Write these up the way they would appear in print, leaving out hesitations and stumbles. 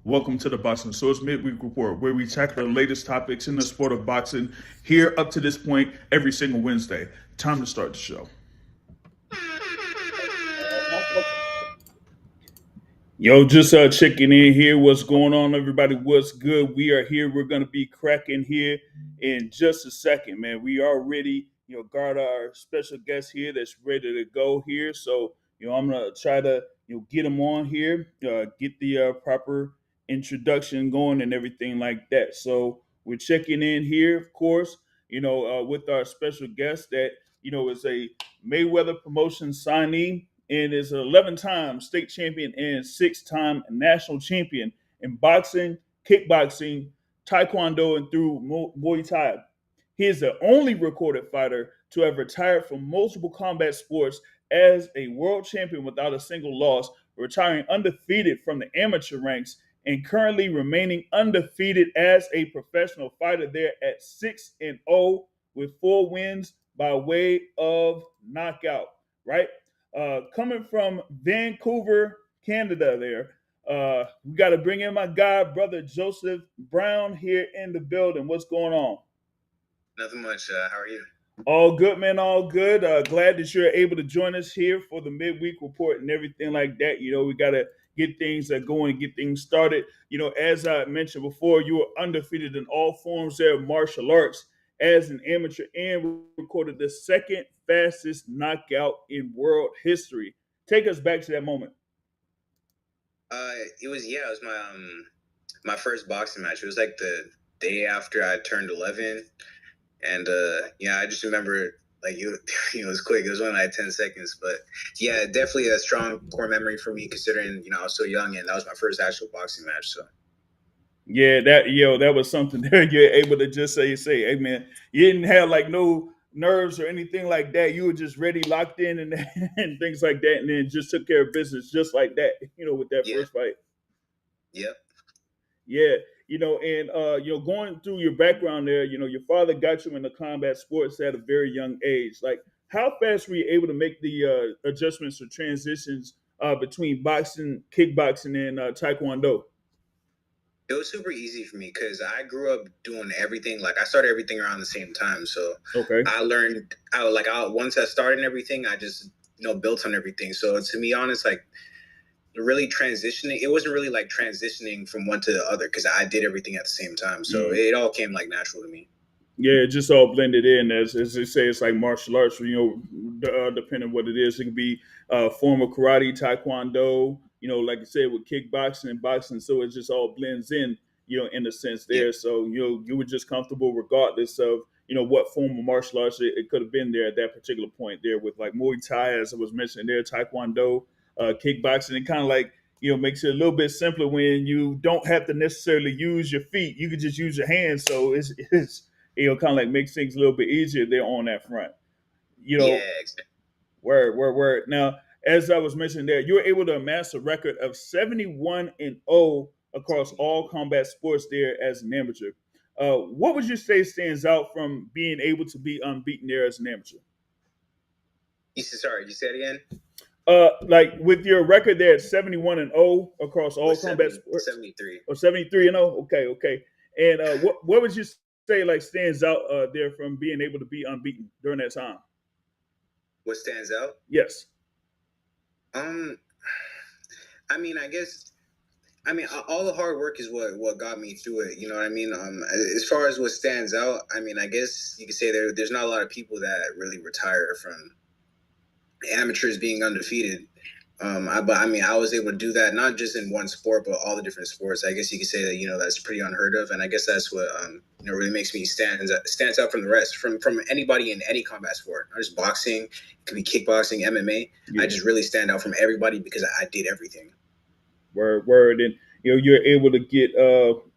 Welcome to the Boxing Source Midweek Report, where we tackle the latest topics in the sport of boxing here up to this point every single Wednesday. Time to start the show. Yo, just checking in here. What's going on, everybody? What's good? We are here. We're going to be cracking here in just a second, man. We already, got our special guest here that's ready to go here. So, I'm going to try to, get him on here, get the proper introduction going and everything like that. So, we're checking in here, of course, with our special guest that, is a Mayweather promotion signee and is an 11-time state champion and 6-time national champion in boxing, kickboxing, Tae-kwon-do, and through Muay Thai. He is the only recorded fighter to have retired from multiple combat sports as a world champion without a single loss, retiring undefeated from the amateur ranks and currently remaining undefeated as a professional fighter there at 6-0 with 4 wins by way of knockout, right? Coming from Vancouver, Canada there. We got to bring in my guy, brother Joseph Brown, here in the building. What's going on? Nothing much. How are you? All good, man. All good. Glad that you're able to join us here for the midweek report and everything like that. We got to get things going and get things started. As I mentioned before, you were undefeated in all forms there of martial arts as an amateur and recorded the second fastest knockout in world history. Take us back to that moment. It was my first boxing match. It was like the day after I turned 11, and I just remember it was quick. It was only like 10 seconds, but yeah, definitely a strong core memory for me considering I was so young and that was my first actual boxing match. So. Yeah, that was something there. You're able to just say, hey man, you didn't have like no nerves or anything like that. You were just ready, locked in, and and things like that, and then just took care of business just like that. With that first fight. Yep. Yeah, and going through your background there, your father got you into combat sports at a very young age. Like, how fast were you able to make the adjustments or transitions between boxing, kickboxing, and taekwondo? It was super easy for me because I grew up doing everything. Like I started everything around the same time, so okay. I learned. Once I started everything, I just built on everything. So to be honest, like really transitioning, it wasn't really like transitioning from one to the other because I did everything at the same time. So it all came like natural to me. Yeah, it just all blended in as they say. It's like martial arts. Depending on what it is, it could be form of karate, taekwondo. Like you said, with kickboxing and boxing. So it just all blends in. In a sense there. Yeah. So you were just comfortable regardless of what form of martial arts it could have been there at that particular point there with like Muay Thai, as I was mentioning there, taekwondo, kickboxing. It kind of like makes it a little bit simpler when you don't have to necessarily use your feet. You can just use your hands. So it's kind of like makes things a little bit easier there on that front. Yeah, exactly. Word. Now, as I was mentioning there, you were able to amass a record of 71-0 across all combat sports there as an amateur. What would you say stands out from being able to be unbeaten there as an amateur? Sorry, you said again? Like with your record there at 71-0 across all combat sports? 73. Or 73-0? Okay. And what would you say like stands out there from being able to be unbeaten during that time? What stands out? Yes. I mean, all the hard work is what got me through it. You know what I mean? As far as what stands out, I mean, I guess you could say there's not a lot of people that really retire from amateurs being undefeated. I was able to do that not just in one sport, but all the different sports. I guess you could say that that's pretty unheard of, and I guess that's what really makes me stands out from the rest, from anybody in any combat sport. Not just boxing, it could be kickboxing, MMA. Yeah. I just really stand out from everybody because I did everything. Word, and you're able to get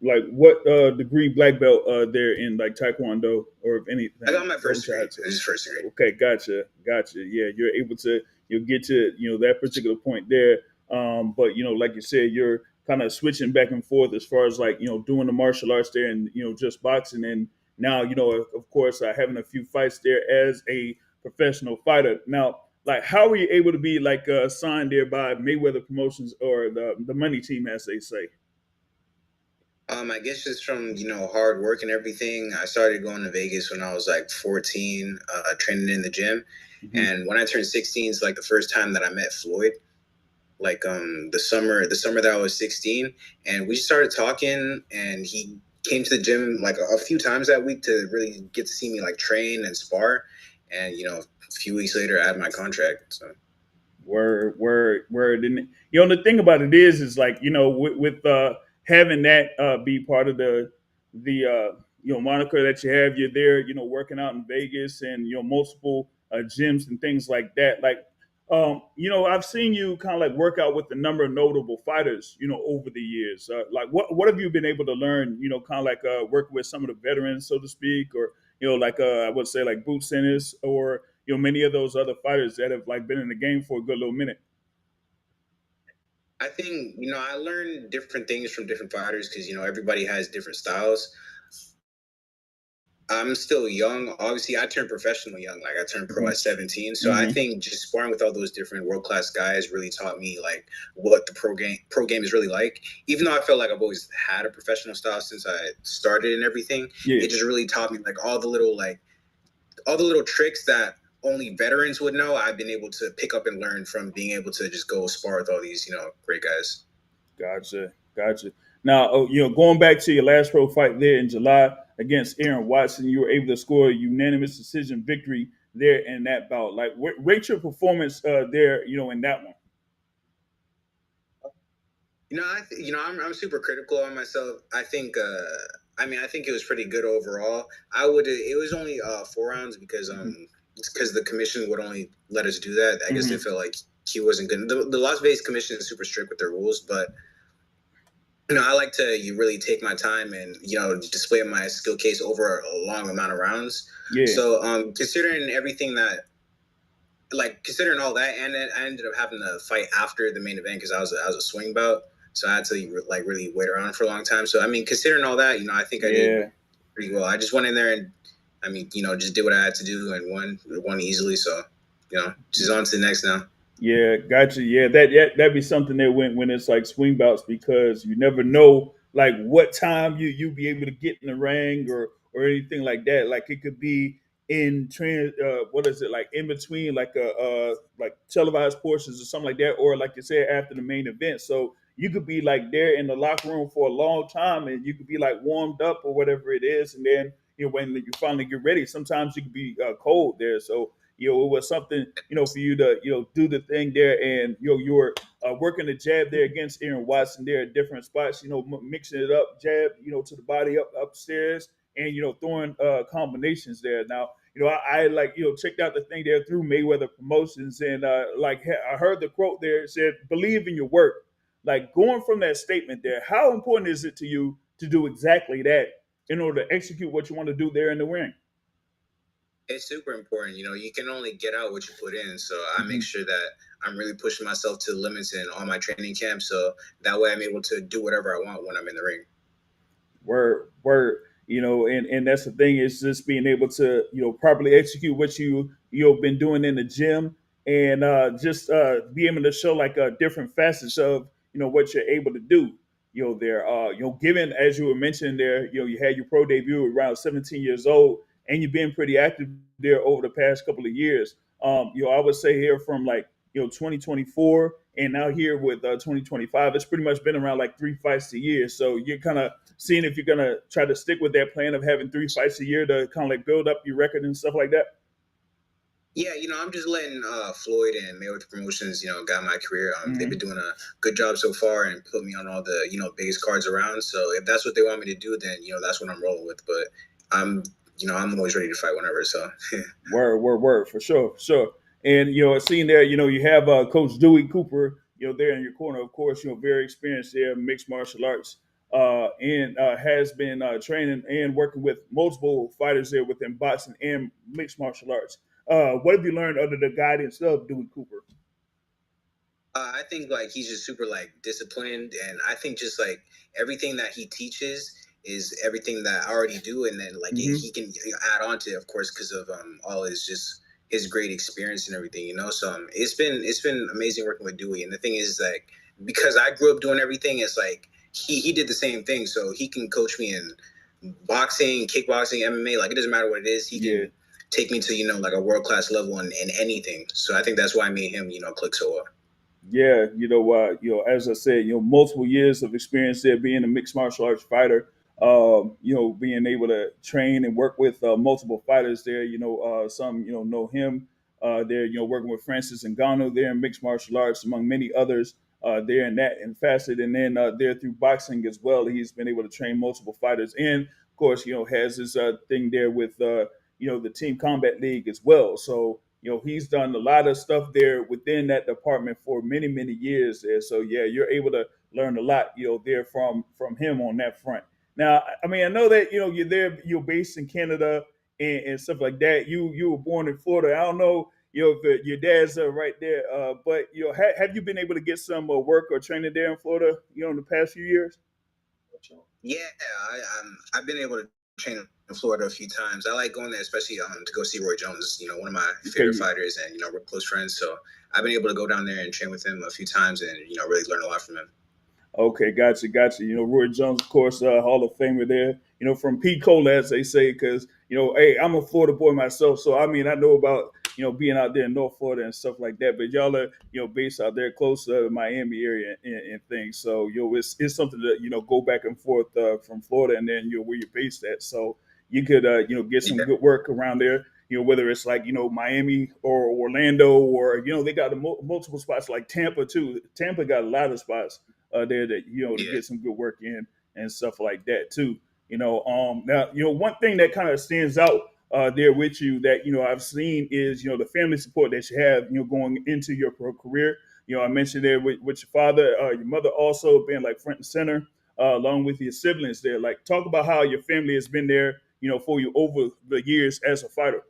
like what degree black belt there in like taekwondo or anything. I got my first degree. This is first degree. Okay, gotcha. Yeah, you're able to get to that particular point there. But like you said, you're kind of switching back and forth as far as like doing the martial arts there and just boxing, and now of course having a few fights there as a professional fighter. Now, like, how were you able to be like signed there by Mayweather Promotions or the money team, as they say? I guess just from hard work and everything. I started going to Vegas when I was like 14, training in the gym, Mm-hmm. and when I turned 16, it's like the first time that I met Floyd. Like the summer that I was 16, and we started talking, and he came to the gym like a few times that week to really get to see me like train and spar, and a few weeks later I had my contract. So Word. And the thing about it is like with having that be part of the moniker that you have, you're there, working out in Vegas and multiple gyms and things like that. Like, I've seen you kind of like work out with a number of notable fighters, over the years. Like, what have you been able to learn? Kind of like working with some of the veterans, so to speak, or like I would say like Boot Centers or many of those other fighters that have like been in the game for a good little minute. I think I learned different things from different fighters because everybody has different styles. I'm still young. Obviously, I turned professional young. Like I turned pro Mm-hmm. at 17. So I Mm-hmm. think just sparring with all those different world class guys really taught me like what the pro game is really like. Even though I felt like I've always had a professional style since I started and everything, Yeah, it just really taught me like all the little tricks that only veterans would know. I've been able to pick up and learn from being able to just go spar with all these great guys. gotcha. Now, going back to your last pro fight there in July against Aaron Watson, you were able to score a unanimous decision victory there in that bout. Like, rate your performance there, in that one. I'm super critical on myself. I think it was pretty good overall. It was only 4 rounds because Mm-hmm. the commission would only let us do that. I guess they Mm-hmm. felt like he wasn't good. The Las Vegas commission is super strict with their rules, but I like to you really take my time and display my skill case over a long amount of rounds. Yeah, So considering all that, and then I ended up having to fight after the main event because I was a swing bout, so I had to like really wait around for a long time. So I mean, considering all that, I think I did yeah. pretty well. I just went in there and just did what I had to do and won easily. So just on to the next now. Yeah, gotcha. Yeah, that'd be something there when it's like swing bouts because you never know like what time you be able to get in the ring or anything like that. Like it could be in what is it like in between like like televised portions or something like that, or like you said after the main event. So you could be like there in the locker room for a long time and you could be like warmed up or whatever it is, and then when you finally get ready, sometimes you could be cold there. So it was something, for you to, do the thing there. And, you were working the jab there against Aaron Watson there at different spots, mixing it up, jab, to the body upstairs and, throwing combinations there. Now, I like, checked out the thing there through Mayweather Promotions and I heard the quote there. It said, believe in your work. Like going from that statement there, how important is it to you to do exactly that in order to execute what you want to do there in the ring? It's super important. You can only get out what you put in. So I make Mm-hmm. sure that I'm really pushing myself to the limits in all my training camps. So that way I'm able to do whatever I want when I'm in the ring. Word. And that's the thing is just being able to properly execute what you've been doing in the gym and just be able to show like different facets of what you're able to do. There given as you were mentioning there, you had your pro debut around 17 years old, and you've been pretty active there over the past couple of years. I would say here from like 2024 and now here with 2025, it's pretty much been around like 3 fights a year. So you're kind of seeing if you're gonna try to stick with that plan of having 3 fights a year to kind of like build up your record and stuff like that. Yeah, I'm just letting Floyd and Mayweather Promotions, guide my career. They've been Mm-hmm. doing a good job so far and put me on all the, biggest cards around. So if that's what they want me to do, then that's what I'm rolling with. But I'm, I'm always ready to fight whenever. So Word, for sure, for sure. And seeing there, you have Coach Dewey Cooper, there in your corner. Of course, very experienced there, mixed martial arts, and has been training and working with multiple fighters there within boxing and mixed martial arts. What have you learned under the guidance of Dewey Cooper? I think like he's just super like disciplined, and I think just like everything that he teaches is everything that I already do, and then like Mm-hmm. he can add on to it, of course, because of all his just his great experience and everything, So it's been amazing working with Dewey, and the thing is like because I grew up doing everything, it's like he did the same thing. So he can coach me in boxing, kickboxing, MMA. Like, it doesn't matter what it is. He can take me to, like, a world-class level in anything. So I think that's why me and him, click so well. Yeah, as I said, multiple years of experience there, being a mixed martial arts fighter. Being able to train and work with multiple fighters there. Some know him there. Working with Francis Ngannou there in mixed martial arts, among many others there in that and facet, and then there through boxing as well. He's been able to train multiple fighters, and of course, has his thing there with the Team Combat League as well. So he's done a lot of stuff there within that department for many, many years there. So yeah, you're able to learn a lot, there from him on that front. Now, I mean, I know that you're there, you're based in Canada and stuff like that. You were born in Florida. I don't know, if your dad's right there, but have you been able to get some work or training there in Florida, in the past few years? Yeah, I've been able to train in Florida a few times. I like going there, especially to go see Roy Jones. One of my favorite fighters, and we're close friends. So I've been able to go down there and train with him a few times, and really learn a lot from him. Okay, gotcha. Roy Jones, of course, Hall of Famer there. From P. Cole, as they say, because hey, I'm a Florida boy myself, so I mean, I know about being out there in North Florida and stuff like that. But y'all are based out there close to the Miami area and things, so it's something to go back and forth from Florida, and then where you're based at, so you could get some good work around there. Whether it's like Miami or Orlando, or they got multiple spots like Tampa too. Tampa got a lot of spots there that to get some good work in and stuff like that too. Now one thing that kind of stands out there with you that I've seen is the family support that you have going into your pro career. I mentioned there with your father, your mother also being like front and center along with your siblings there. Like, talk about how your family has been there for you over the years as a fighter.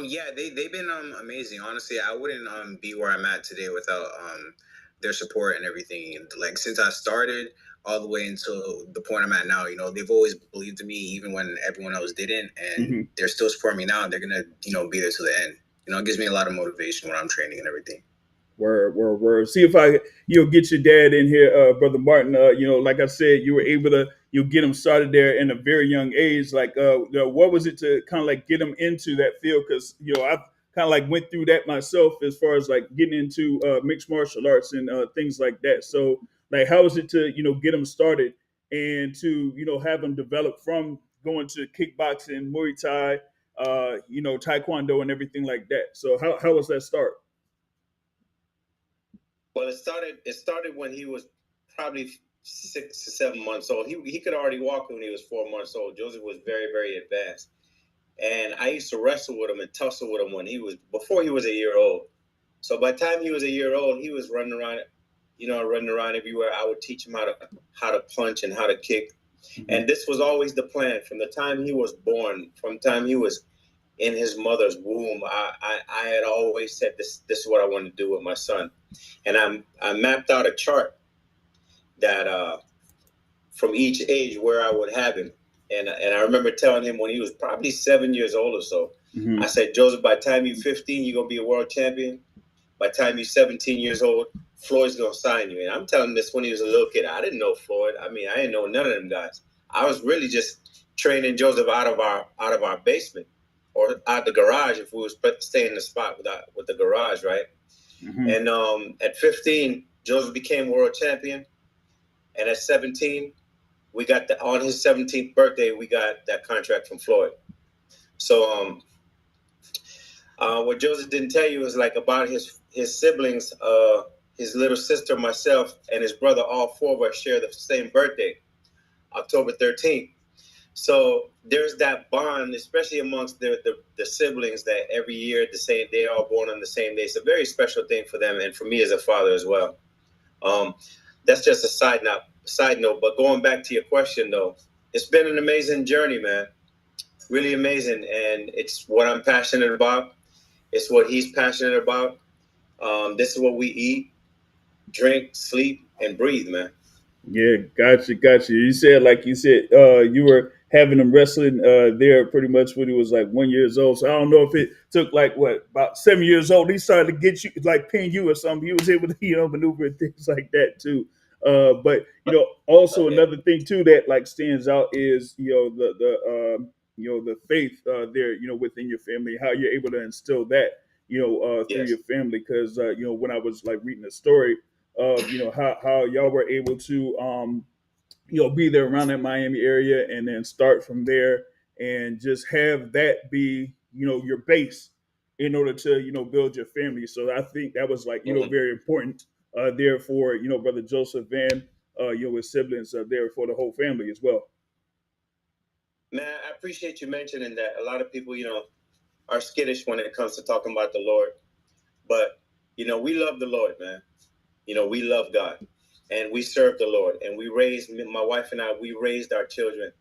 Yeah, they've been amazing. Honestly, I wouldn't be where I'm at today without their support and everything. And like, since I started all the way until the point I'm at now, they've always believed in me even when everyone else didn't, and they're still supporting me now. And they're gonna be there to the end. It gives me a lot of motivation when I'm training and everything. Word. See if I get your dad in here, Brother Martin. Like I said, you were able to get him started there in a very young age. Like, what was it to kind of like get him into that field? Because I kind of like went through that myself as far as like getting into mixed martial arts and things like that. So, like, how was it to get him started and to have him develop from going to kickboxing, Muay Thai, Tae-kwon-do and everything like that? So, how was that start? Well, it started when he was probably 6 to 7 months old. He could already walk when he was 4 months old. Joseph was very, very advanced. And I used to wrestle with him and tussle with him before he was a year old. So by the time he was a year old, he was running around everywhere. I would teach him how to punch and how to kick. Mm-hmm. And this was always the plan from the time he was born, from the time he was in his mother's womb. I had always said this is what I want to do with my son. And I mapped out a chart that from each age where I would have him. And I remember telling him when he was probably 7 years old or so, mm-hmm. I said, Joseph, by the time you're 15, you're going to be a world champion. By the time you're 17 years old, Floyd's going to sign you. And I'm telling him this when he was a little kid. I didn't know Floyd. I mean, I didn't know none of them guys. I was really just training Joseph out of our basement or out the garage if we was staying in the spot with the garage, right? Mm-hmm. And at 15, Joseph became world champion. And at 17, we got on his 17th birthday, we got that contract from Floyd. So what Joseph didn't tell you is like about his siblings, his little sister, myself, and his brother. All four of us share the same birthday, October 13th. So there's that bond, especially amongst the siblings, that every year they're all born on the same day. It's a very special thing for them and for me as a father as well. That's just a side note. But going back to your question, though, it's been an amazing journey, man. Really amazing. And it's what I'm passionate about. It's what he's passionate about. This is what we eat, drink, sleep, and breathe, man. Yeah, gotcha. You said you were having him wrestling there pretty much when he was like 1 year old. So I don't know if it took about 7 years old. He started to get you, like pin you or something. He was able to maneuver and things like that too. But also Okay. another thing too that like stands out is the faith there within your family, how you're able to instill that through Yes. your family. Because when I was like reading the story of how y'all were able to be there around that Miami area, and then start from there, and just have that be your base in order to build your family. So I think that was like Mhm. very important there for brother Joseph and his siblings there for the whole family as well. Man, I appreciate you mentioning that. A lot of people, are skittish when it comes to talking about the Lord, but we love the Lord, man. We love God, and we serve the Lord, and my wife and I, we raised our children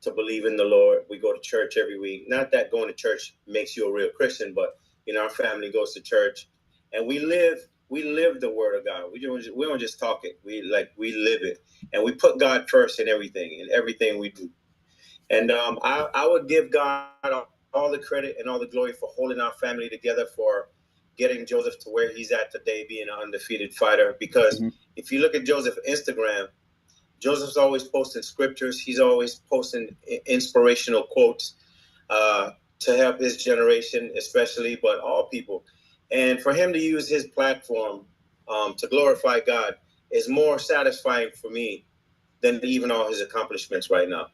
to believe in the Lord. We go to church every week. Not that going to church makes you a real Christian, but our family goes to church, and we live the Word of God. We don't just talk it. We live it, and we put God first in everything we do. And I would give God all the credit and all the glory for holding our family together, for getting Joseph to where he's at today, being an undefeated fighter. Because Mm-hmm. if you look at Joseph's Instagram, Joseph's always posting scriptures. He's always posting inspirational quotes to help his generation, especially, but all people. And for him to use his platform to glorify God is more satisfying for me than even all his accomplishments right now.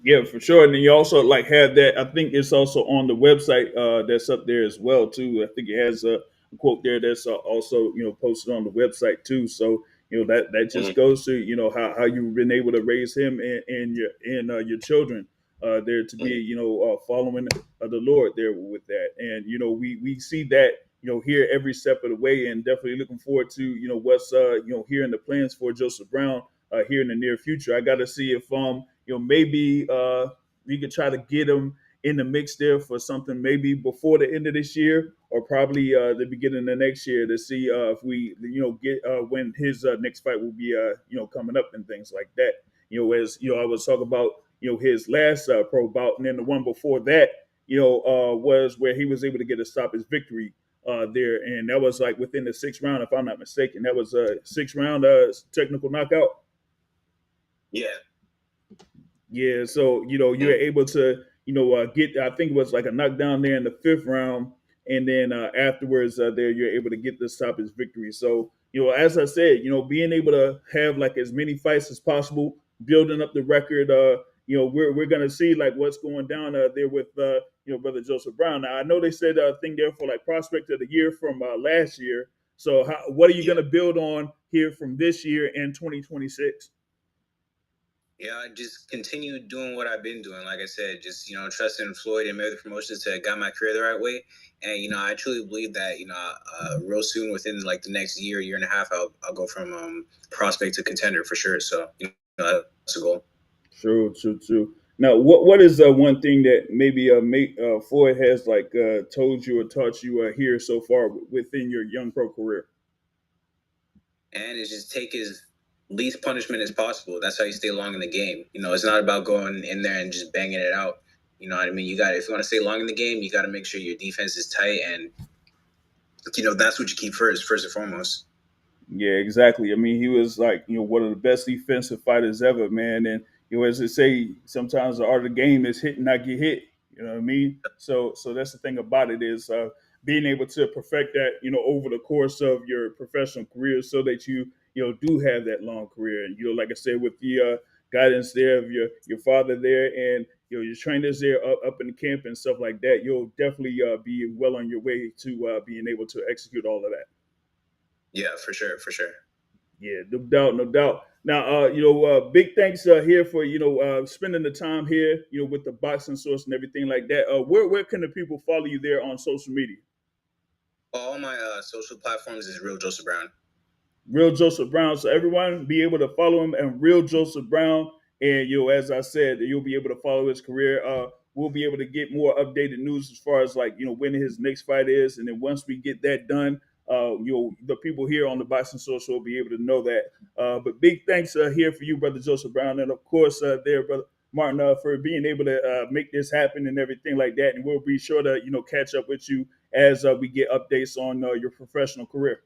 Yeah, for sure. And then you also like have that. I think it's also on the website that's up there as well too. I think it has a quote there that's also posted on the website too. So that just Mhm. goes to how you've been able to raise him and your children there to be Mhm. following the Lord there with that. And we see that here every step of the way, and definitely looking forward to what's here in the plans for Joseph Brown here in the near future. I got to see if maybe we could try to get him in the mix there for something maybe before the end of this year, or probably the beginning of next year, to see if we get when his next fight will be coming up and things like that. As I was talking about his last pro bout, and then the one before that was where he was able to get a stoppage victory there, and that was like within the sixth round, if I'm not mistaken. That was a sixth round technical knockout. Yeah. Yeah, so you're able to get, I think it was like a knockdown there in the fifth round, and then afterwards there you're able to get the stoppage victory. So as I said, being able to have like as many fights as possible, building up the record. We're gonna see like what's going down there with brother Joseph Brown. Now I know they said a thing there for like prospect of the year from last year. So what are you Yeah. gonna build on here from this year in 2026? Yeah, I just continue doing what I've been doing. Like I said, just trusting Floyd and Mayweather Promotions to guide my career the right way. And I truly believe that real soon, within like the next year and a half, I'll go from prospect to contender for sure. So that's a goal. True, true, true. Now, what is one thing that maybe Floyd has like told you or taught you here so far within your young pro career? And it's just take as least punishment as possible. That's how you stay long in the game. It's not about going in there and just banging it out. You know what I mean? If you want to stay long in the game, you got to make sure your defense is tight, and that's what you keep first and foremost. Yeah, exactly. I mean, he was like, one of the best defensive fighters ever, man. And as they say, sometimes the art of the game is hit and not get hit. You know what I mean? So that's the thing about it is being able to perfect that, over the course of your professional career, so that do have that long career. And like I said, with the guidance there of your father there, and your trainers there up in the camp and stuff like that, you'll definitely be well on your way to being able to execute all of that. Yeah, for sure, for sure. Yeah, no doubt, no doubt. Now, big thanks here for spending the time here, with the boxing source and everything like that. Where can the people follow you there on social media? All my social platforms is Real Joseph Brown. Real Joseph Brown. So everyone be able to follow him and Real Joseph Brown. And as I said, you'll be able to follow his career. We'll be able to get more updated news as far as like when his next fight is, and then once we get that done, the people here on the Boxing Social will be able to know that. But big thanks here for you, brother Joseph Brown, and of course there, brother Martin, for being able to make this happen and everything like that. And we'll be sure to catch up with you as we get updates on your professional career.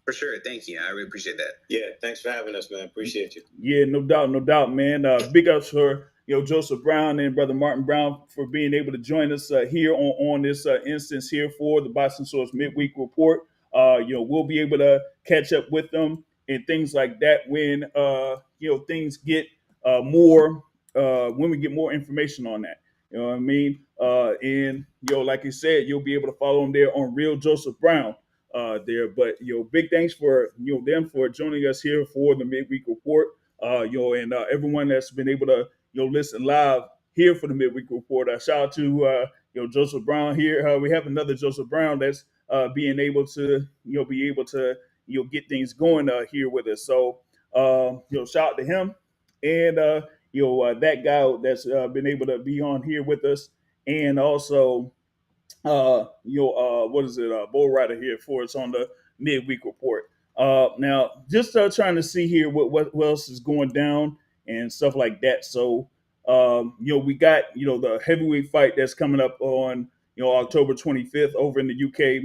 For sure. Thank you. I really appreciate that. Yeah, thanks for having us, man. Appreciate you. Yeah, no doubt, man. Big ups for Joseph Brown and Brother Martin Brown for being able to join us here on this instance here for the Boxing Source Midweek Report. We'll be able to catch up with them and things like that when things get more when we get more information on that. You know what I mean? And like you said, you'll be able to follow them there on Real Joseph Brown there. But big thanks for them for joining us here for the Midweek Report. And everyone that's been able to listen live here for the Midweek Report. Shout out to Joseph Brown here. We have another Joseph Brown that's being able to get things going here with us. So shout out to him and that guy that's been able to be on here with us, and also what is it? Bull Rider here for us on the Midweek Report. Now, just trying to see here what else is going down and stuff like that. So, we got the heavyweight fight that's coming up on October 25th over in the UK.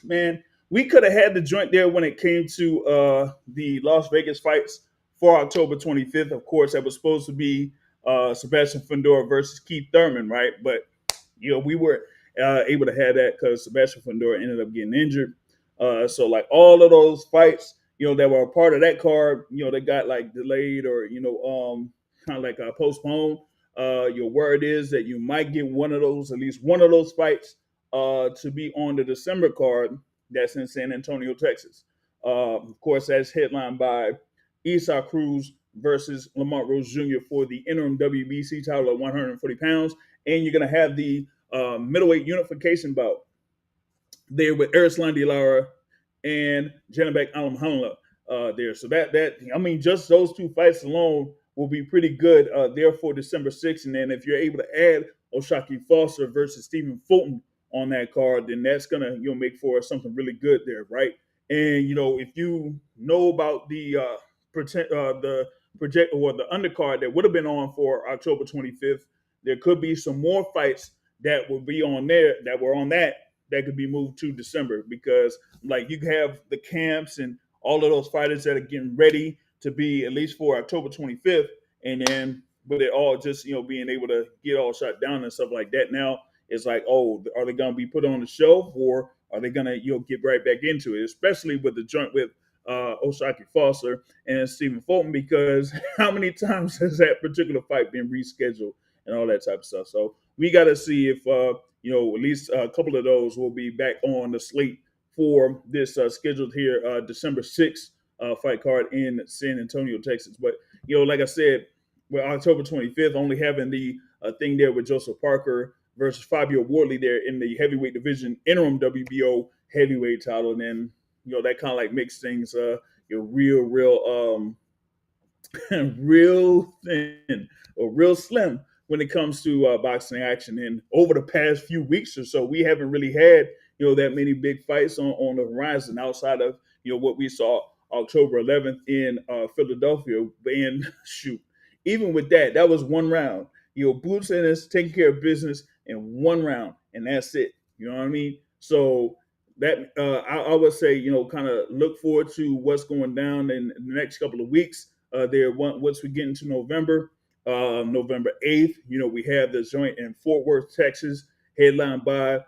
Man, we could have had the joint there when it came to the Las Vegas fights for October 25th. Of course, that was supposed to be Sebastian Fundora versus Keith Thurman, right? But we were able to have that because Sebastian Fundora ended up getting injured. So like all of those fights, that were a part of that card, they got like delayed or kind of like postponed. Your word is that you might get at least one of those fights to be on the December card that's in San Antonio, Texas. Of course, that's headlined by Esau Cruz versus Lamont Rose Jr. for the interim WBC title at 140 pounds. And you're going to have the middleweight unification bout there with Erislan De Lara and Janabek Alamhanla there. So just those two fights alone will be pretty good there for December 6th. And then if you're able to add O'Shaquie Foster versus Stephen Fulton on that card, then that's gonna make for something really good there, right? And if you know about the project or the undercard that would have been on for October 25th, there could be some more fights that will be on there that were on that could be moved to December, because like you have the camps and all of those fighters that are getting ready to be at least for October 25th, and then with it all just being able to get all shut down and stuff like that. Now it's like, oh, are they going to be put on the shelf, or are they going to get right back into it? Especially with the joint with O'Shaquie Foster and Stephen Fulton, because how many times has that particular fight been rescheduled and all that type of stuff? So we got to see if at least a couple of those will be back on the slate for this scheduled here December 6th fight card in San Antonio, Texas. But like I said, with October 25th only having the thing there with Joseph Parker versus Fabio Wardley there in the heavyweight division interim WBO heavyweight title, and then that kind of like makes things real real thin or real slim when it comes to boxing action. And over the past few weeks or so, we haven't really had that many big fights on the horizon outside of what we saw October 11th in Philadelphia. And shoot, even with that was one round. Boots and us taking care of business in one round, and that's it. You know what I mean? So that I would say kind of look forward to what's going down in the next couple of weeks. There once we get into November. November 8th, we have the joint in Fort Worth, Texas, headlined by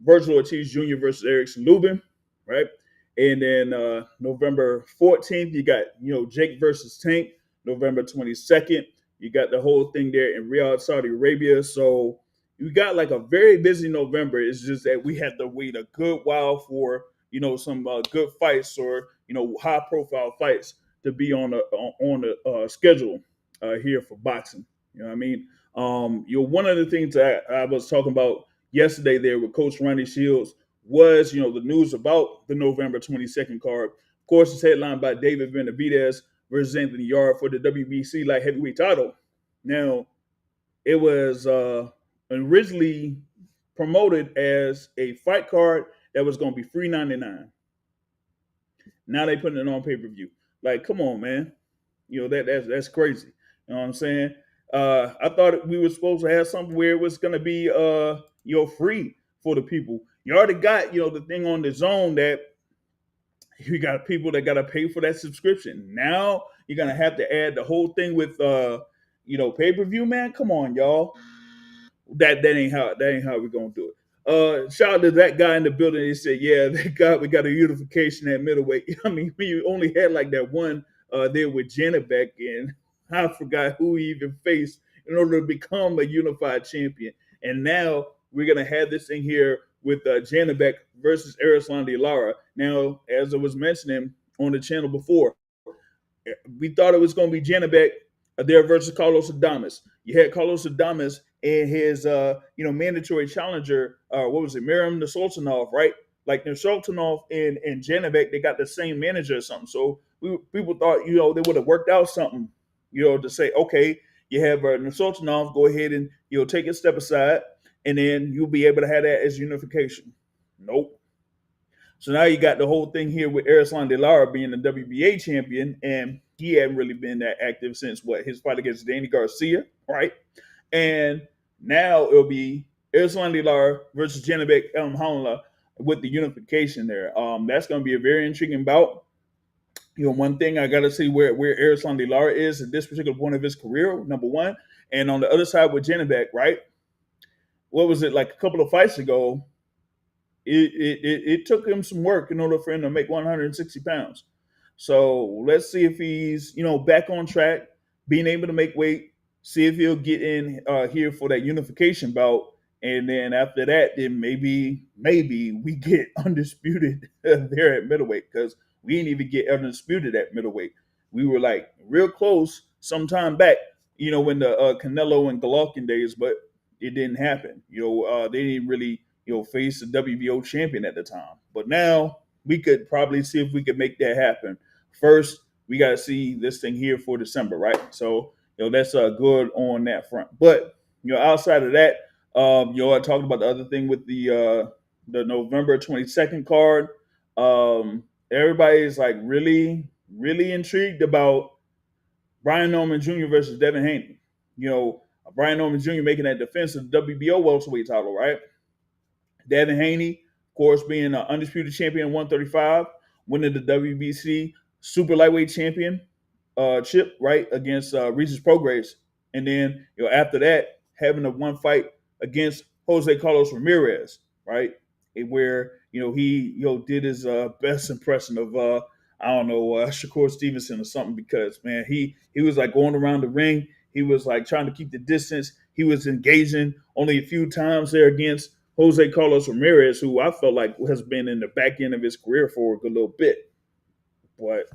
Virgil Ortiz Jr. versus Erickson Lubin, right? And then November 14th, you got, Jake versus Tank. November 22nd, you got the whole thing there in Riyadh, Saudi Arabia. So you got like a very busy November. It's just that we had to wait a good while for, some good fights or, high profile fights to be on the schedule here for boxing. You know what I mean? One of the things that I was talking about yesterday there with Coach Ronnie Shields was, the news about the November 22nd card. Of course, it's headlined by David Benavidez versus Anthony Yarde for the WBC light heavyweight title. Now, it was originally promoted as a fight card that was going to be $3.99. Now they putting it on pay-per-view. Like, come on, man. That's crazy. You know what I'm saying? I thought we were supposed to have something where it was going to be, free for the people. You already got, the thing on the zone that You got people that got to pay for that subscription. Now you're gonna have to add the whole thing with pay-per-view, man. Come on, y'all. That ain't how we're gonna do it. Shout out to that guy in the building. He said, "Yeah, thank God we got a unification at middleweight." I mean, we only had like that one there with Janabek, and I forgot who he even faced in order to become a unified champion. And now we're gonna have this thing here with Janabek versus Erislandy Lara. Now, as I was mentioning on the channel before, we thought it was going to be Janabek there versus Carlos Adames. You had Carlos Adames and his mandatory challenger. What was it, Miriam Nursultanov, right? Like Nursultanov and Janabek, they got the same manager or something. So people thought they would have worked out something, to say, okay, you have Nursultanov, go ahead and take a step aside, and then you'll be able to have that as unification. Nope. So now you got the whole thing here with Erislandy Lara being the WBA champion, and he hadn't really been that active since his fight against Danny Garcia, right? And now it'll be Erislandy Lara versus Janabek Elmhamla with the unification there. That's going to be a very intriguing bout. One thing I got to see where Erislandy Lara is at this particular point of his career, number one. And on the other side with Janabek, right? What was it, like a couple of fights ago? It took him some work in order for him to make 160 pounds. So let's see if he's back on track, being able to make weight. See if he'll get in here for that unification bout, and then after that, then maybe we get undisputed there at middleweight, because we didn't even get undisputed at middleweight. We were like real close some time back, when the Canelo and Golovkin days, but it didn't happen. They didn't really face the WBO champion at the time. But now we could probably see if we could make that happen. First, we got to see this thing here for December, right? So, that's good on that front. But, outside of that, I talked about the other thing with the November 22nd card. Everybody's like really, really intrigued about Brian Norman Jr. versus Devin Haney. Brian Norman Jr. making that defense of the WBO welterweight title, right? Devin Haney, of course, being an undisputed champion at 135, winning the WBC super lightweight champion chip, right, against Regis Prograis. And then, after that, having a one fight against Jose Carlos Ramirez, right, where, he, did his best impression of, Shakur Stevenson or something, because, man, he was like going around the ring. He was like trying to keep the distance. He was engaging only a few times there against Jose Carlos Ramirez, who I felt like has been in the back end of his career for a good little bit. But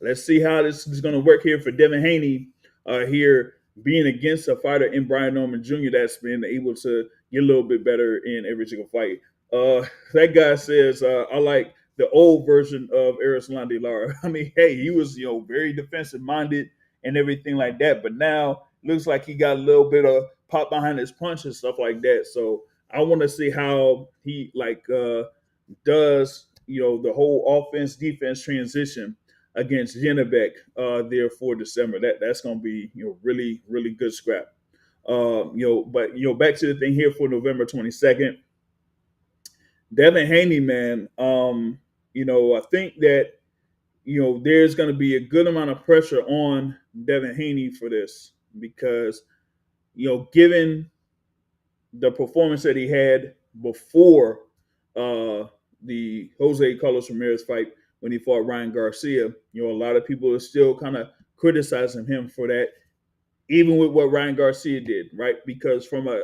let's see how this is going to work here for Devin Haney here, being against a fighter in Brian Norman Jr. that's been able to get a little bit better in every single fight. That guy says, I like the old version of Erislandy Lara. I mean, hey, he was, very defensive minded and everything like that. But now looks like he got a little bit of pop behind his punch and stuff like that. So I want to see how he does, the whole offense defense transition against Janabek there for December. That's going to be, really, really good scrap. But back to the thing here for November 22nd. Devin Haney, man, I think that, there's going to be a good amount of pressure on Devin Haney for this, because, given the performance that he had before the Jose Carlos Ramirez fight when he fought Ryan Garcia, a lot of people are still kind of criticizing him for that, even with what Ryan Garcia did, right? Because from a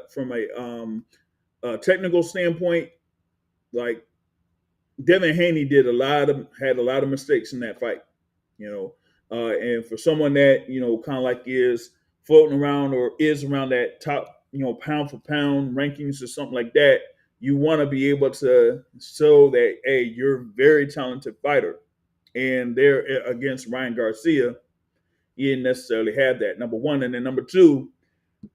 technical standpoint, like Devin Haney had a lot of mistakes in that fight, and for someone that kind of like is floating around or is around that top pound for pound rankings or something like that, you want to be able to show that, hey, you're a very talented fighter. And there against Ryan Garcia, he didn't necessarily have that, number one. And then number two,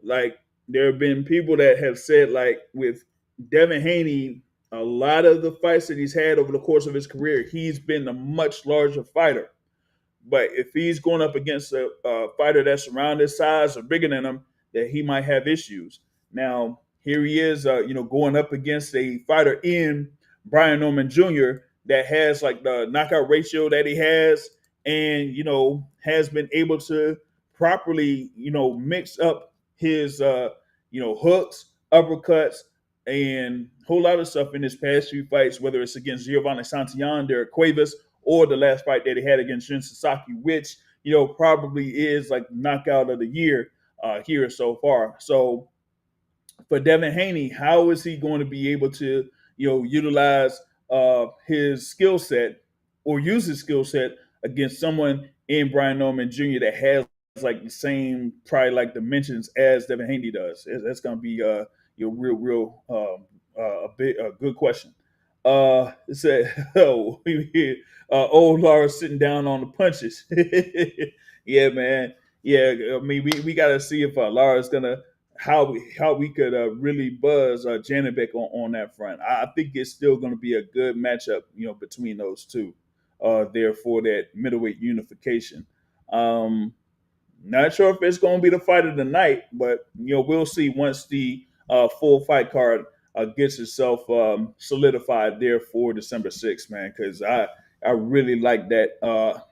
like there have been people that have said, like with Devin Haney, a lot of the fights that he's had over the course of his career, he's been a much larger fighter. But if he's going up against a fighter that's around his size or bigger than him, that he might have issues. Now, here he is, going up against a fighter in Brian Norman Jr. that has like the knockout ratio that he has, and has been able to properly mix up his hooks, uppercuts, and a whole lot of stuff in his past few fights, whether it's against Giovanni Santillan, Derek Cuevas, or the last fight that he had against Jin Sasaki, which probably is like knockout of the year here so far. So for Devin Haney, how is he going to be able to utilize his skill set or use his skill set against someone in Brian Norman Jr. that has like the same probably like dimensions as Devin Haney does? That's going to be real a good question. It said, oh, old Laura sitting down on the punches. Yeah, man. Yeah, I mean, we got to see if Laura's gonna how we could really buzz Janibek on that front. I think it's still going to be a good matchup, between those two, there for that middleweight unification. Not sure if it's going to be the fight of the night, but we'll see once the full fight card gets itself solidified there for December 6th, man. Because I really like that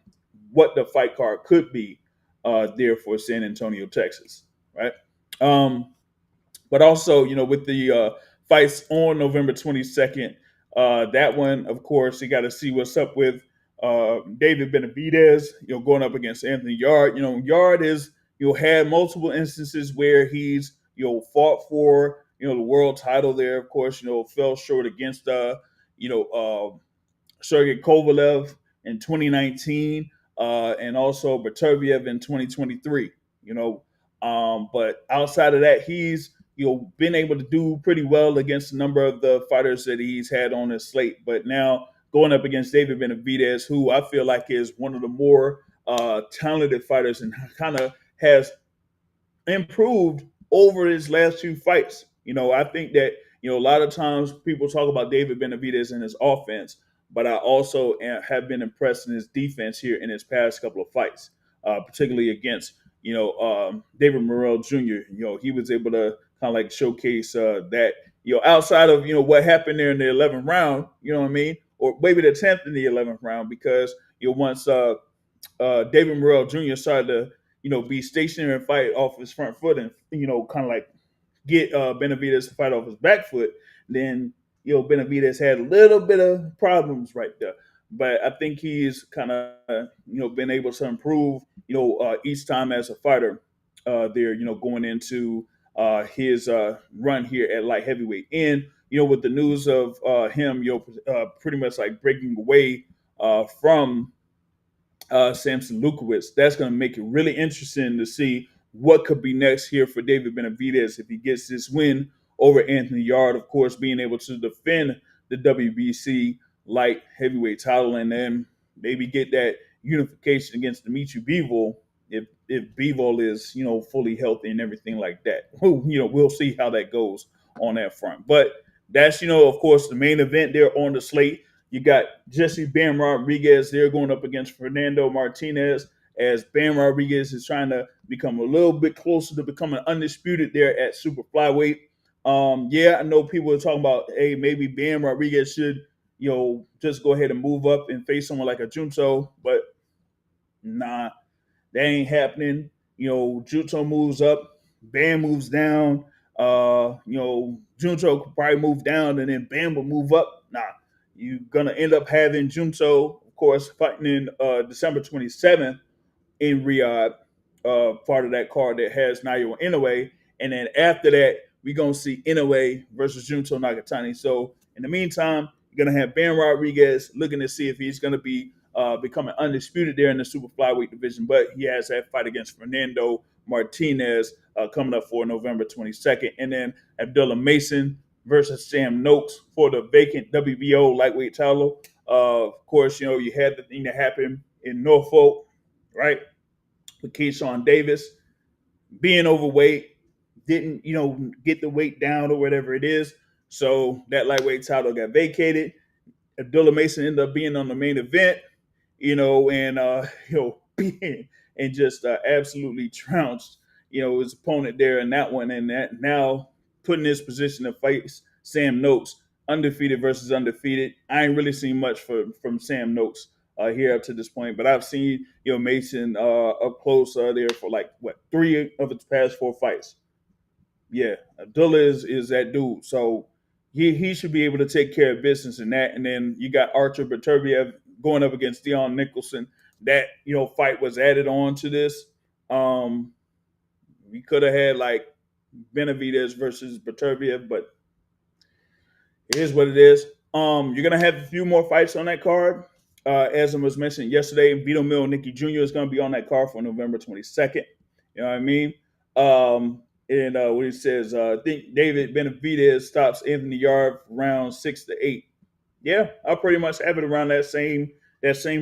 what the fight card could be there for San Antonio, Texas, right? But also, with the fights on November 22nd, that one, of course, you got to see what's up with David Benavidez, going up against Anthony Yard. Yard is, had multiple instances where he's, fought for, the world title there, of course, fell short against, Sergey Kovalev in 2019, and also Berteviev in 2023. But outside of that, he's been able to do pretty well against a number of the fighters that he's had on his slate. But now going up against David Benavidez, who I feel like is one of the more talented fighters and kind of has improved over his last few fights. I think that a lot of times people talk about David Benavidez and his offense, but I also have been impressed in his defense here in his past couple of fights, particularly against David Morrell Jr. He was able to kind of like showcase that outside of what happened there in the 11th round, you know what I mean, or maybe the 10th in the 11th round, because once David Morrell Jr. started to be stationary and fight off his front foot and kind of like get Benavidez to fight off his back foot, then Benavidez had a little bit of problems right there. But I think he's kind of been able to improve each time as a fighter there, going into his run here at light heavyweight. And with the news of him pretty much like breaking away from Samson Lukowicz, that's going to make it really interesting to see what could be next here for David Benavidez if he gets this win over Anthony Yard, of course, being able to defend the WBC light heavyweight title, and then maybe get that unification against Dimitri Bivol if Bivol is fully healthy and everything like that. We'll see how that goes on that front. But that's of course the main event there on the slate. You got Jesse Bam Rodriguez there going up against Fernando Martinez, as Bam Rodriguez is trying to become a little bit closer to becoming undisputed there at super flyweight. I know people are talking about, hey, maybe Bam Rodriguez should, just go ahead and move up and face someone like a Junto, but nah, that ain't happening. Junto moves up, Bam moves down. Junto could probably move down and then Bam will move up. Nah, you're gonna end up having Junto, of course, fighting in December 27th in Riyadh, part of that card that has Naoya Inoue. And then after that, we're going to see Inoue versus Junto Nakatani. So in the meantime, you're going to have Bam Rodriguez looking to see if he's going to be becoming undisputed there in the super flyweight division. But he has that fight against Fernando Martinez coming up for November 22nd. And then Abdullah Mason versus Sam Noakes for the vacant WBO lightweight title. Of course, you had the thing that happened in Norfolk, right? With Keyshawn Davis being overweight, didn't, get the weight down or whatever it is. So that lightweight title got vacated. Abdullah Mason ended up being on the main event, and and just absolutely trounced, his opponent there in that one, and that now put in his position to fight Sam Noakes undefeated versus undefeated. I ain't really seen much from Sam Noakes here up to this point, but I've seen Mason up close there for like what 3 of its past 4 fights. Yeah, Abdullah is that dude. So he should be able to take care of business in that. And then you got Archer Beterbiev going up against Dion Nicholson. That fight was added on to this. We could have had like Benavidez versus Beterbiev, but it is what it is. You're gonna have a few more fights on that card. As I was mentioned yesterday, Vito Mill Nicky Jr. is gonna be on that card for November 22nd. You know what I mean? And what he says, I think David Benavidez stops Anthony Yarde round 6 to 8. Yeah, I'll pretty much have it around that same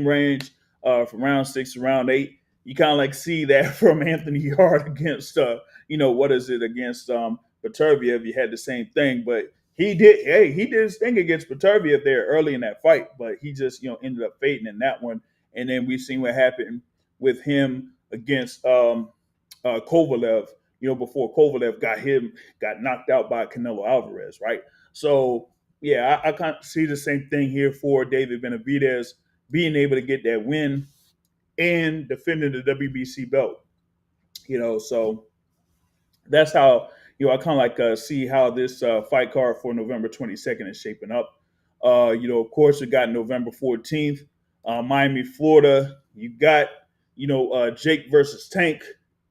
range from round 6 to round 8. You kind of like see that from Anthony Yarde against what is it against Beterbiev. You had the same thing, but he did his thing against Beterbiev there early in that fight, but he just ended up fading in that one. And then we've seen what happened with him against Kovalev. Before Kovalev got knocked out by Canelo Alvarez, right? So yeah, I kind of see the same thing here for David Benavidez being able to get that win and defending the WBC belt. So that's how I kind of like see how this fight card for November 22nd is shaping up. Of course, we got November 14th, Miami, Florida. You got Jake versus Tank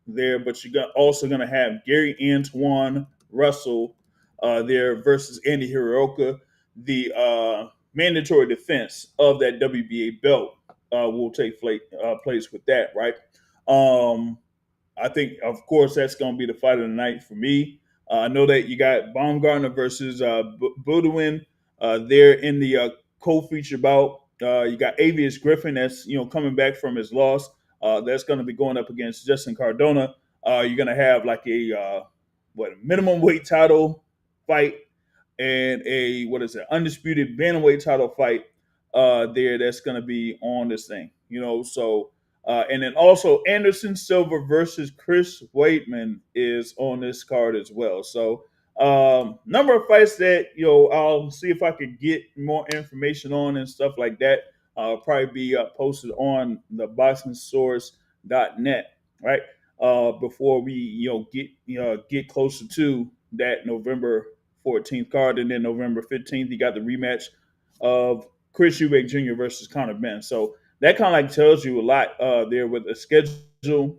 there, but you're also going to have Gary Antoine Russell there versus Andy Hirooka. The mandatory defense of that WBA belt will take place with that, right? I think, of course, that's going to be the fight of the night for me. I know that you got Baumgartner versus Boudouin there in the co-feature bout. You got Avius Griffin that's coming back from his loss. That's going to be going up against Justin Cardona. You're going to have like a minimum weight title fight and a undisputed bantamweight title fight there that's going to be on this thing. So and then also Anderson Silva versus Chris Weidman is on this card as well. So number of fights that I'll see if I could get more information on and stuff like that. Probably be posted on the boxingsource.net, right? Before we get closer to that November 14th card, and then November 15th you got the rematch of Chris Eubank Jr. versus Conor Benn. So that kind of like tells you a lot there with the schedule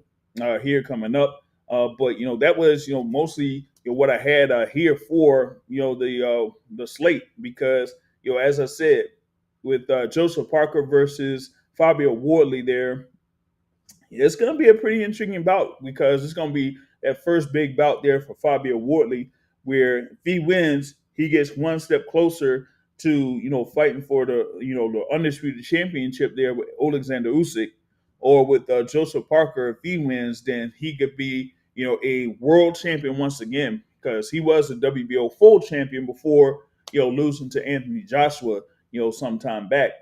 here coming up. But that was mostly what I had here for the slate, because as I said, with Joseph Parker versus Fabio Wardley there, it's going to be a pretty intriguing bout, because it's going to be that first big bout there for Fabio Wardley, where if he wins, he gets one step closer to fighting for the undisputed championship there with Alexander Usyk, or with Joseph Parker. If he wins, then he could be a world champion once again, because he was a WBO full champion before losing to Anthony Joshua some time back.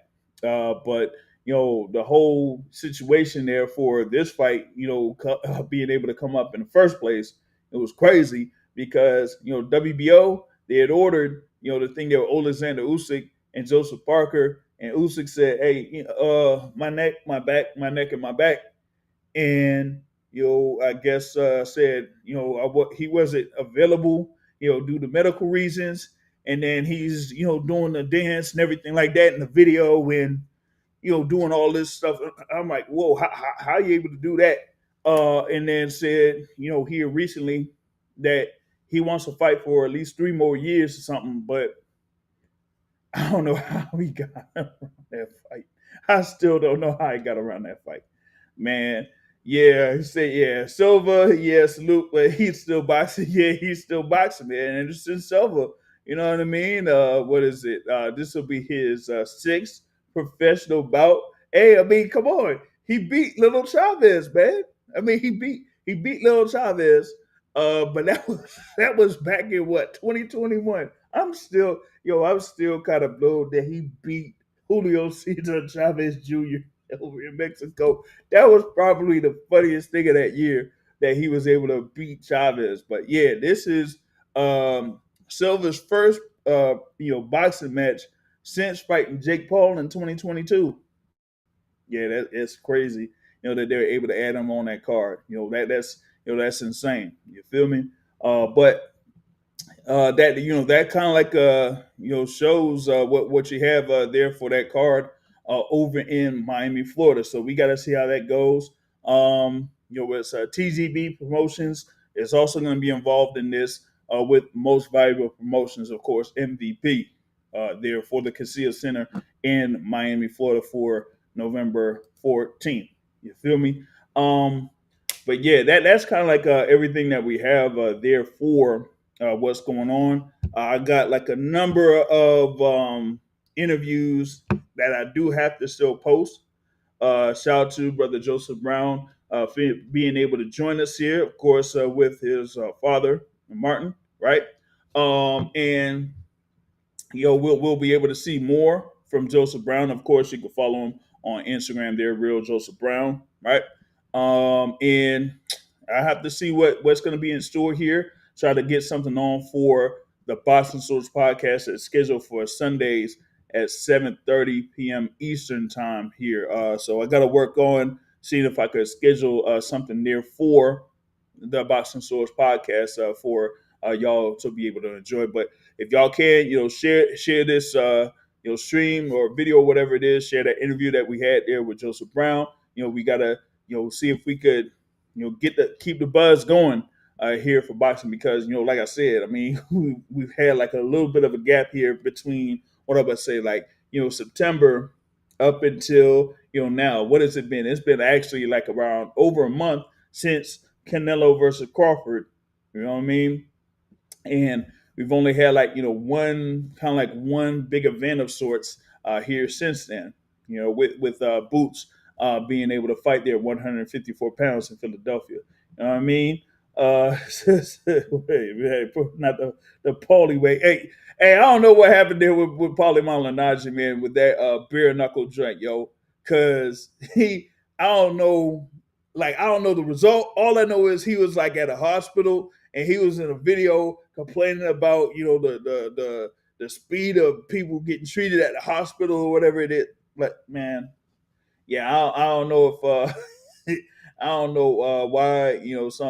But the whole situation there for this fight, being able to come up in the first place, it was crazy, because WBO, they had ordered the thing there with Alexander Usyk and Joseph Parker, and Usyk said, "Hey, my neck, my back, my neck, and my back," and I guess said he wasn't available due to medical reasons, and then he's doing the dance and everything like that in the video when doing all this stuff. I'm like, whoa, how are you able to do that? And then said here recently that he wants to fight for at least 3 more years or something, but I don't know how he got around that fight. I still don't know how he got around that fight, man. Yeah, he said, yeah, Silva, yeah, salute, but he's still boxing. Yeah, he's still boxing, man. Anderson Silva, you know what I mean? What is it? This will be his 6th professional bout. Hey, I mean, come on. He beat Little Chavez, man. I mean, he beat Little Chavez. But that was back in 2021. I'm still kind of blown that he beat Julio Cesar Chavez Jr. over in Mexico. That was probably the funniest thing of that year, that he was able to beat Chavez. But yeah, this is Silva's first boxing match since fighting Jake Paul in 2022. Yeah, it's crazy. That they're able to add him on that card. That's insane. You feel me? But that that kind of like shows what you have there for that card over in Miami, Florida. So we got to see how that goes. With TGB Promotions is also going to be involved in this with Most Valuable Promotions, of course, MVP there for the Casilla Center in Miami, Florida for November 14th. You feel me? But yeah, that's kind of like everything that we have there for what's going on. I got like a number of interviews that I do have to still post. Shout out to Brother Joseph Brown for being able to join us here, of course, with his father, Martin, right? And we'll be able to see more from Joseph Brown. Of course, you can follow him on Instagram there, Real Joseph Brown, right? And I have to see what's going to be in store here. Try to get something on for the Boston Source podcast that's scheduled for Sundays at 7:30 p.m. Eastern time here. So I got to work on seeing if I could schedule something there for the Boston Source podcast for y'all to be able to enjoy. But if y'all can, share this stream or video or whatever it is, share that interview that we had there with Joseph Brown. We gotta see if we could keep the buzz going here for boxing because like I said, I mean we've had like a little bit of a gap here between what I would say like September up until now. What has it been? It's been actually like around over a month since Canelo versus Crawford. You know what I mean? And we've only had like one kind of like one big event of sorts here since then. With Boots being able to fight there 154 pounds in Philadelphia. You know what I mean? Hey, not the Paulie way. Hey, I don't know what happened there with Paulie Malignaggi, man, with that bare knuckle joint, yo. Cause I don't know, like I don't know the result. All I know is he was like at a hospital and he was in a video complaining about the speed of people getting treated at the hospital or whatever it is. But man, yeah, I don't know if I don't know why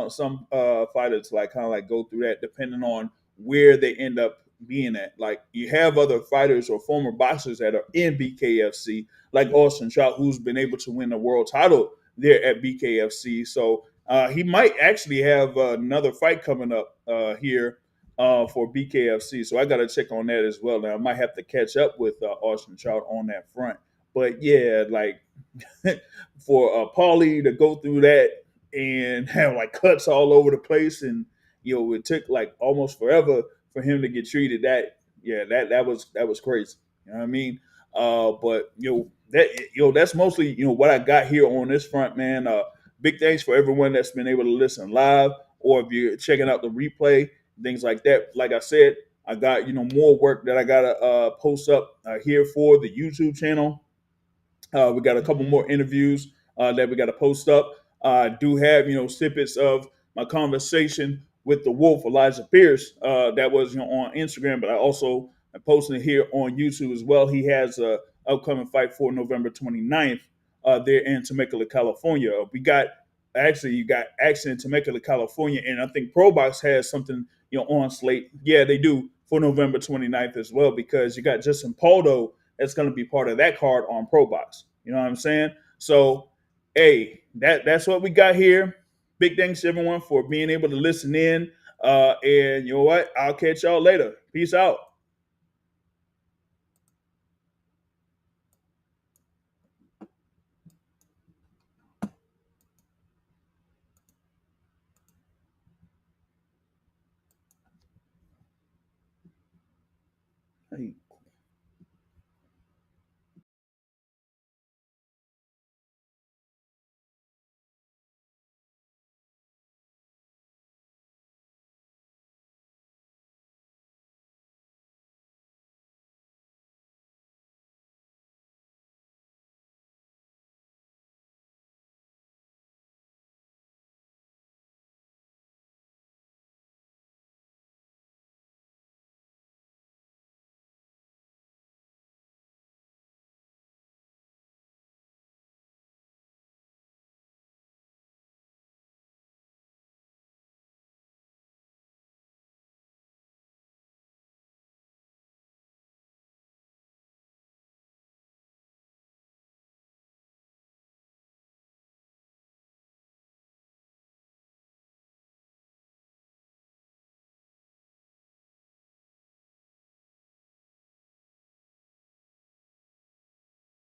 some fighters like kind of like go through that depending on where they end up being at. Like you have other fighters or former boxers that are in BKFC, like Austin Trout, who's been able to win the world title there at BKFC. So he might actually have another fight coming up here for BKFC. So I got to check on that as well. Now I might have to catch up with Austin Trout on that front. But yeah, like for Paulie to go through that and have like cuts all over the place, and it took like almost forever for him to get treated. That was crazy. You know what I mean? But that's mostly what I got here on this front, man. Big thanks for everyone that's been able to listen live, or if you're checking out the replay, things like that. Like I said, I got more work that I gotta post up here for the YouTube channel. We got a couple more interviews that we got to post up. I do have snippets of my conversation with the Wolf, Elijah Pierce, that was on Instagram, but I also am posting it here on YouTube as well. He has a upcoming fight for November 29th there in Temecula, California. You got action in Temecula, California, and I think ProBox has something on slate. Yeah, they do for November 29th as well because you got Justin Paldo that's going to be part of that card on ProBox. You know what I'm saying? So, hey, that's what we got here. Big thanks to everyone for being able to listen in. And you know what? I'll catch y'all later. Peace out. Hey.